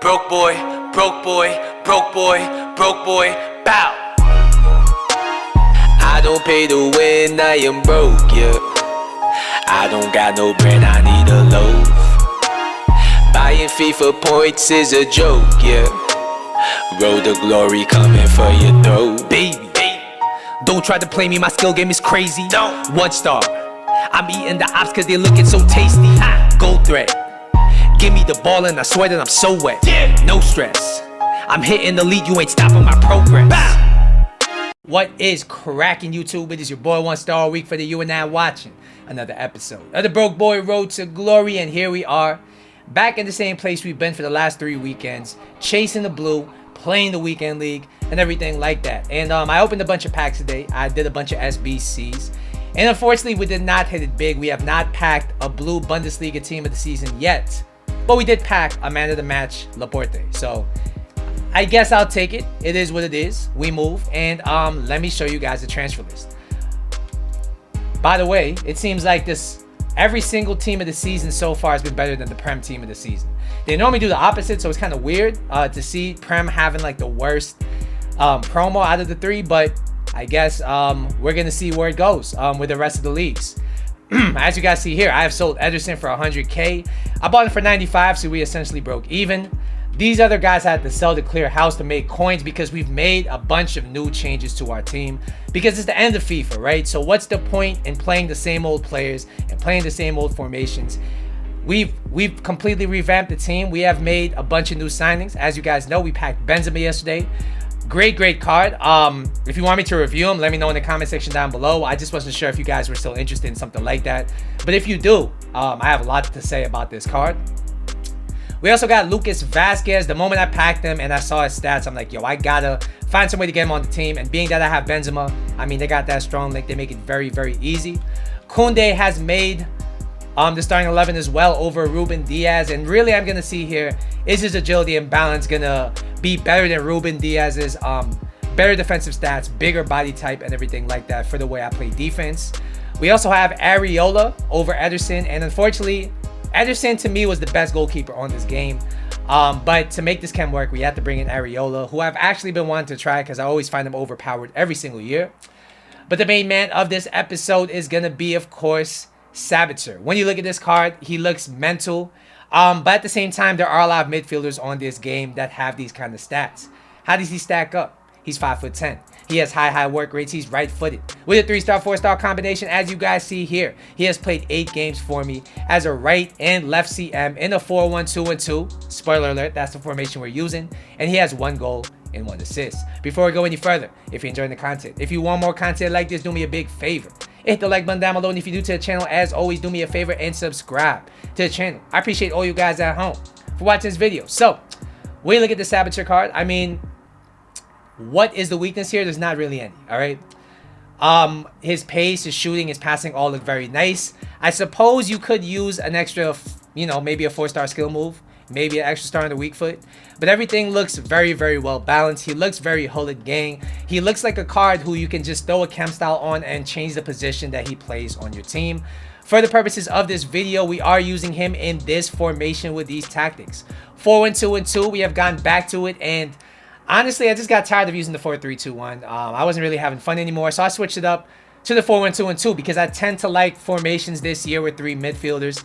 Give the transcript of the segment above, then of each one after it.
Broke boy, broke boy, broke boy, broke boy, bow. I don't pay to win, I am broke, yeah. I don't got no bread, I need a loaf. Buying FIFA points is a joke, yeah. Road to glory coming for your throat, baby. Don't try to play me, my skill game is crazy. Don't. 1 star. I'm eating the ops cause they looking so tasty. Gold thread. Give me the ball and I swear that I'm so wet. Yeah. No stress. I'm hitting the lead, you ain't stopping my progress. Bow. What is cracking, YouTube? It is your boy 1 star a week for the you and I watching another episode of the Broke Boy Road to Glory. And here we are, back in the same place we've been for the last 3 weekends, chasing the blue, playing the weekend league and everything like that. And I opened a bunch of packs today. I did a bunch of SBCs, and unfortunately we did not hit it big. We have not packed a blue Bundesliga team of the season yet, but we did pack a man of the match, Laporte. So I guess I'll take it. It is what it is. We move, and let me show you guys the transfer list. By the way, it seems like every single team of the season so far has been better than the Prem team of the season. They normally do the opposite, so it's kind of weird to see Prem having like the worst promo out of the 3, but I guess we're gonna see where it goes with the rest of the leagues. As you guys see here, I have sold Ederson for 100k. I bought him for 95, so we essentially broke even. These other guys had to sell to clear house to make coins because we've made a bunch of new changes to our team because it's the end of FIFA, right? So what's the point in playing the same old players and playing the same old formations? We've completely revamped the team. We have made a bunch of new signings. As you guys know, we packed Benzema yesterday. Great card. If you want me to review him, let me know in the comment section down below. I just wasn't sure if you guys were still interested in something like that. But if you do, I have a lot to say about this card. We also got Lucas Vasquez. The moment I packed him and I saw his stats, I'm like, yo, I gotta find some way to get him on the team. And being that I have Benzema, I mean, they got that strong link. They make it very easy. Koundé has made the starting 11 as well over Ruben Diaz. And really, I'm gonna see here, is his agility and balance gonna be better than Ruben Diaz's? Better defensive stats, bigger body type, and everything like that for the way I play defense. We also have Areola over Ederson, and unfortunately, Ederson to me was the best goalkeeper on this game. But to make this chem work, we had to bring in Areola, who I've actually been wanting to try because I always find him overpowered every single year. But the main man of this episode is gonna be, of course, Sabitzer. When you look at this card, he looks mental. But at the same time, there are a lot of midfielders on this game that have these kind of stats. How does he stack up? He's 5'10". He has high work rates. He's right-footed. With a 3-star, 4-star combination, as you guys see here, he has played 8 games for me as a right and left CM in a 4-1-2-1-2. Spoiler alert, that's the formation we're using. And he has 1 goal and 1 assist. Before we go any further, if you're enjoying the content, if you want more content like this, do me a big favor. Hit the like button down below, and if you're new to the channel, as always, do me a favor and subscribe to the channel. I appreciate all you guys at home for watching this video. So, when you look at the Sabiter card, I mean, what is the weakness here? There's not really any, all right? His pace, his shooting, his passing all look very nice. I suppose you could use an extra, you know, maybe a 4-star skill move, maybe an extra star on the weak foot, but everything looks very well balanced. He looks very Hullet gang. He looks like a card who you can just throw a chem style on and change the position that he plays on your team. For the purposes of this video, we are using him in this formation with these tactics. 4-1-2-1-2, we have gone back to it, and honestly, I just got tired of using the 4-3-2-1. I wasn't really having fun anymore, so I switched it up to the 4-1-2-1-2 because I tend to like formations this year with 3 midfielders.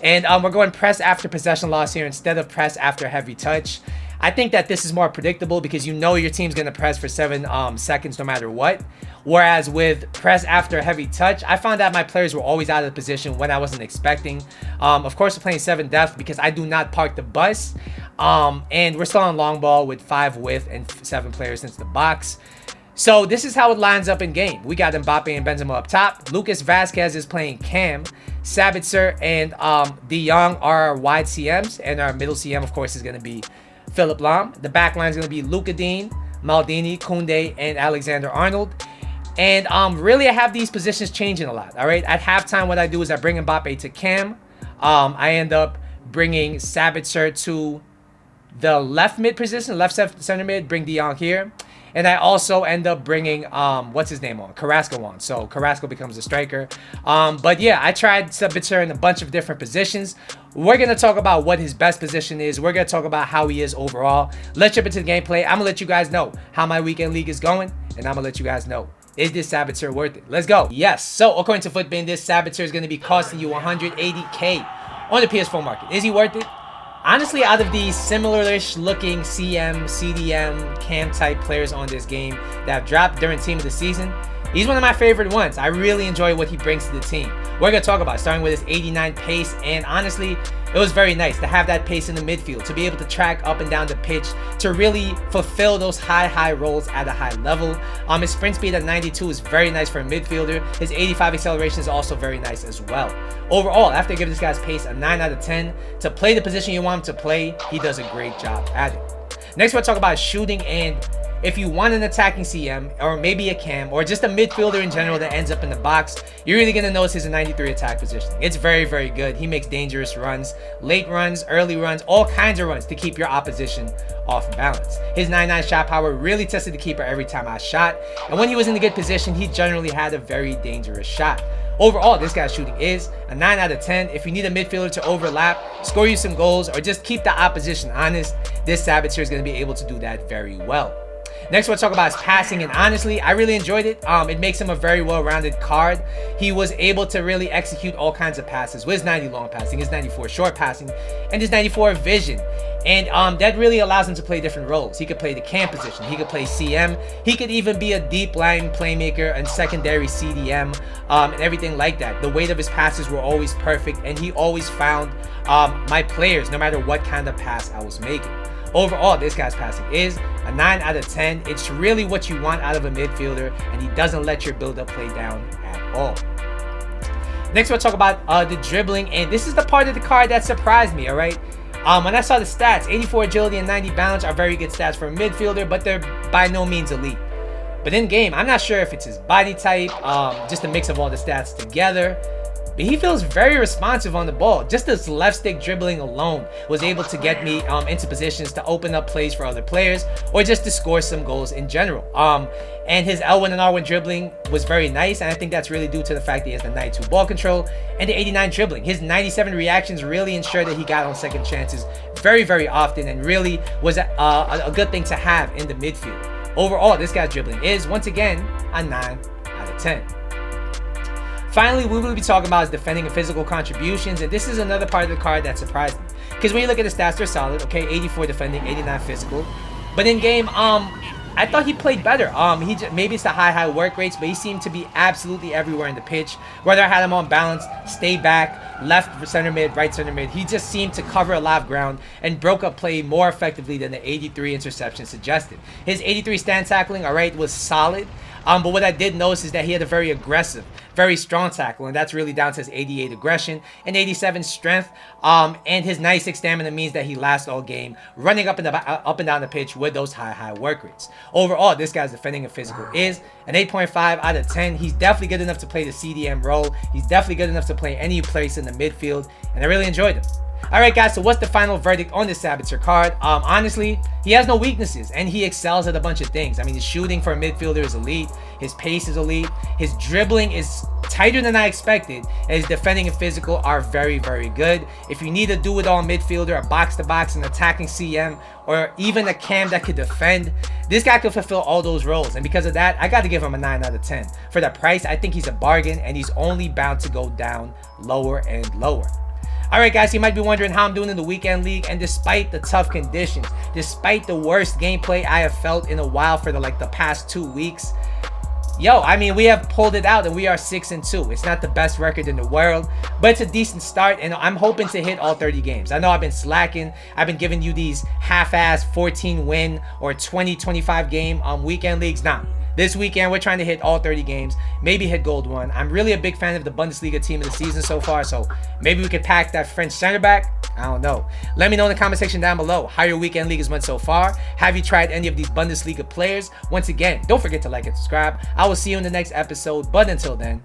And we're going press after possession loss here instead of press after heavy touch. I think that this is more predictable because you know your team's going to press for 7 seconds no matter what. Whereas with press after heavy touch, I found that my players were always out of position when I wasn't expecting. Of course, we're playing 7 depth because I do not park the bus. And we're still on long ball with 5 width and 7 players into the box. So this is how it lines up in game. We got Mbappe and Benzema up top. Lucas Vasquez is playing Cam. Sabitzer and De Jong are our wide CMs. And our middle CM, of course, is going to be Philip Lahm. The back line is going to be Luca Dean, Maldini, Koundé, and Alexander-Arnold. And really, I have these positions changing a lot. All right. At halftime, what I do is I bring Mbappe to Cam. I end up bringing Sabitzer to the left mid position, left center mid, bring De Jong here. And I also end up bringing, what's his name on? Carrasco on. So Carrasco becomes a striker. But yeah, I tried Sabiter in a bunch of different positions. We're going to talk about what his best position is. We're going to talk about how he is overall. Let's jump into the gameplay. I'm going to let you guys know how my weekend league is going. And I'm going to let you guys know, is this Sabiter worth it? Let's go. Yes. So according to Footbin, this Sabiter is going to be costing you 180K on the PS4 market. Is he worth it? Honestly, out of these similar-ish looking CM, CDM, cam type players on this game that have dropped during team of the season, he's one of my favorite ones. I really enjoy what he brings to the team. We're going to talk about starting with his 89 pace, and honestly, it was very nice to have that pace in the midfield, to be able to track up and down the pitch, to really fulfill those high rolls at a high level. His sprint speed at 92 is very nice for a midfielder. His 85 acceleration is also very nice as well. Overall, after giving this guy's pace a 9 out of 10, to play the position you want him to play, he does a great job at it. Next, we'll talk about shooting, and if you want an attacking CM, or maybe a cam, or just a midfielder in general that ends up in the box, you're really going to notice his 93 attack positioning. It's very good. He makes dangerous runs, late runs, early runs, all kinds of runs to keep your opposition off balance. His 99 shot power really tested the keeper every time I shot, and when he was in a good position, he generally had a very dangerous shot. Overall, this guy's shooting is a 9 out of 10. If you need a midfielder to overlap, score you some goals, or just keep the opposition honest, this Sabiter is going to be able to do that very well. Next, we'll talk about his passing, and honestly, I really enjoyed it. It makes him a very well-rounded card. He was able to really execute all kinds of passes with his 90 long passing, his 94 short passing, and his 94 vision. And that really allows him to play different roles. He could play the cam position. He could play CM. He could even be a deep line playmaker and secondary CDM and everything like that. The weight of his passes were always perfect, and he always found my players no matter what kind of pass I was making. Overall, this guy's passing is a 9 out of 10. It's really what you want out of a midfielder, and he doesn't let your build-up play down at all. Next, we'll talk about the dribbling, and this is the part of the card that surprised me, all right? When I saw the stats, 84 agility and 90 balance are very good stats for a midfielder, but they're by no means elite. But in game, I'm not sure if it's his body type, just a mix of all the stats together, but he feels very responsive on the ball. Just this left stick dribbling alone was able to get me into positions to open up plays for other players, or just to score some goals in general. And his L1 and R1 dribbling was very nice, and I think that's really due to the fact that he has the 92 ball control and the 89 dribbling. His 97 reactions really ensured that he got on second chances very often, and really was a good thing to have in the midfield. Overall, this guy's dribbling is, once again, a 9 out of 10. Finally, we will be talking about his defending and physical contributions, and this is another part of the card that surprised me. Because when you look at the stats, they're solid. Okay, 84 defending, 89 physical. But in game, I thought he played better. Maybe it's the high work rates, but he seemed to be absolutely everywhere in the pitch. Whether I had him on balance, stay back, left center mid, right center mid, he just seemed to cover a lot of ground and broke up play more effectively than the 83 interception suggested. His 83 stand tackling, all right, was solid. But what I did notice is that he had a very aggressive, very strong tackle, and that's really down to his 88 aggression and 87 strength. And his 96 stamina means that he lasts all game, running up and down the pitch with those high work rates. Overall, this guy's defending and physical is an 8.5 out of 10. He's definitely good enough to play the CDM role. He's definitely good enough to play any place in the midfield, and I really enjoyed him. Alright guys, so what's the final verdict on this Sabiter card? Honestly, he has no weaknesses, and he excels at a bunch of things. I mean, his shooting for a midfielder is elite, his pace is elite, his dribbling is tighter than I expected, and his defending and physical are very good. If you need a do-it-all midfielder, a box-to-box, an attacking CM, or even a cam that could defend, this guy could fulfill all those roles, and because of that, I got to give him a 9 out of 10. For the price, I think he's a bargain, and he's only bound to go down lower and lower. Alright guys, you might be wondering how I'm doing in the weekend league, and despite the tough conditions, despite the worst gameplay I have felt in a while for the past 2 weeks, I mean, we have pulled it out and we are 6-2. It's not the best record in the world, but it's a decent start, and I'm hoping to hit all 30 games. I know I've been slacking. I've been giving you these half-ass 14 win or 20-25 game weekend leagues. Nah. This weekend, we're trying to hit all 30 games, maybe hit Gold 1. I'm really a big fan of the Bundesliga team of the season so far, so maybe we could pack that French center back. I don't know. Let me know in the comment section down below how your weekend league has went so far. Have you tried any of these Bundesliga players? Once again, don't forget to like and subscribe. I will see you in the next episode, but until then,